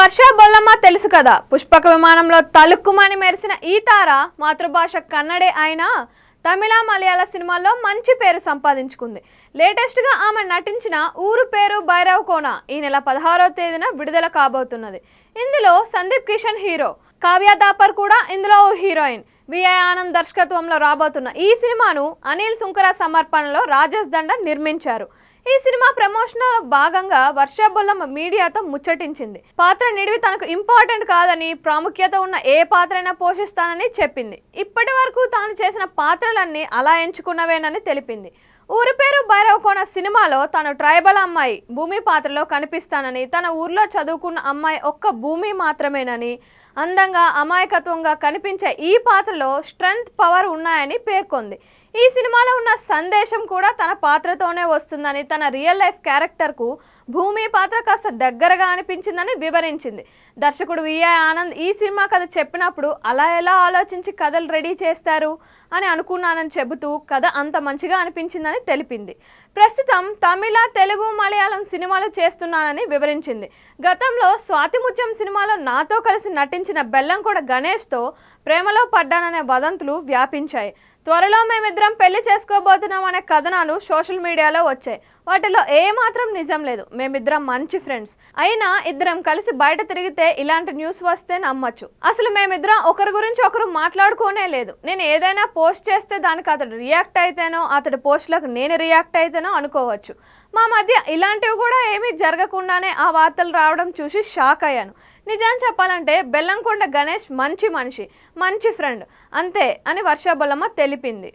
వర్ష బొల్లమ్మ తెలుసు కదా. పుష్పక విమానంలో తలుక్కుమని మెరిసిన ఈ తార మాతృభాష కన్నడే అయినా తమిళ మలయాళ సినిమాల్లో మంచి పేరు సంపాదించుకుంది. లేటెస్ట్గా ఆమె నటించిన ఊరు పేరు భైరవ్ కోన ఈ నెల 16వ తేదీన విడుదల కాబోతున్నది. ఇందులో సందీప్ కిషన్ హీరో, కావ్య దాపర్ కూడా ఇందులో ఓ హీరోయిన్. విఐ ఆనంద్ దర్శకత్వంలో రాబోతున్న ఈ సినిమాను అనిల్ సుంకర సమర్పణలో రాజేష్ దండ నిర్మించారు. ఈ సినిమా ప్రమోషన్లో భాగంగా వర్ష బొల్లమ్మ మీడియాతో ముచ్చటించింది. పాత్ర నిడివి తనకు ఇంపార్టెంట్ కాదని, ప్రాముఖ్యత ఉన్న ఏ పాత్రైనా పోషిస్తానని చెప్పింది. ఇప్పటి వరకు తాను చేసిన పాత్రలన్నీ అలా ఎంచుకున్నవేనని తెలిపింది. ఊరి పేరు భైరవ్ కోన సినిమాలో తను ట్రైబల్ అమ్మాయి భూమి పాత్రలో కనిపిస్తానని, తన ఊర్లో చదువుకున్న అమ్మాయి ఒక్క భూమి మాత్రమేనని, అందంగా అమాయకత్వంగా కనిపించే ఈ పాత్రలో స్ట్రెంగ్త్, పవర్ ఉన్నాయని పేర్కొంది. ఈ సినిమాలో ఉన్న సందేశం కూడా తన పాత్రతోనే వస్తుందని, తన రియల్ లైఫ్ క్యారెక్టర్కు భూమి పాత్ర కాస్త దగ్గరగా అనిపించిందని వివరించింది. దర్శకుడు విఐ ఆనంద్ ఈ సినిమా కథ చెప్పినప్పుడు అలా ఎలా ఆలోచించి కథలు రెడీ చేస్తారు అని అనుకున్నానని చెబుతూ కథ అంత మంచిగా అనిపించిందని తెలిపింది. ప్రస్తుతం తమిళ, తెలుగు, మలయాళం సినిమాలు చేస్తున్నానని వివరించింది. గతంలో స్వాతిముత్యం సినిమాలో నాతో కలిసి నటించిన బెల్లంకొండ గణేష్తో ప్రేమలో పడ్డాననే వదంతులు వ్యాపించాయి. త్వరలో మేమిద్దరం పెళ్లి చేసుకోబోతున్నాం అనే కథనాలు సోషల్ మీడియాలో వచ్చాయి. వాటిలో ఏమాత్రం నిజం లేదు. మేమిద్దరం మంచి ఫ్రెండ్స్ అయినా ఇద్దరం కలిసి బయట తిరిగితే ఇలాంటి న్యూస్ వస్తే నమ్మచ్చు. అసలు మేమిద్దరం ఒకరి గురించి ఒకరు మాట్లాడుకోనే లేదు. నేను ఏదైనా పోస్ట్ చేస్తే దానికి అతడు రియాక్ట్ అయితేనో, అతడి పోస్టులకు నేను రియాక్ట్ అయితేనో అనుకోవచ్చు. మా మధ్య ఇలాంటివి కూడా ఏమీ జరగకుండానే ఆ వార్తలు రావడం చూసి షాక్ అయ్యాను. నిజాన్ని చెప్పాలంటే బెల్లంకొండ గణేష్ మంచి మనిషి, మంచి ఫ్రెండ్ అంతే అని వర్ష బొల్లమ్మ తెలిపింది.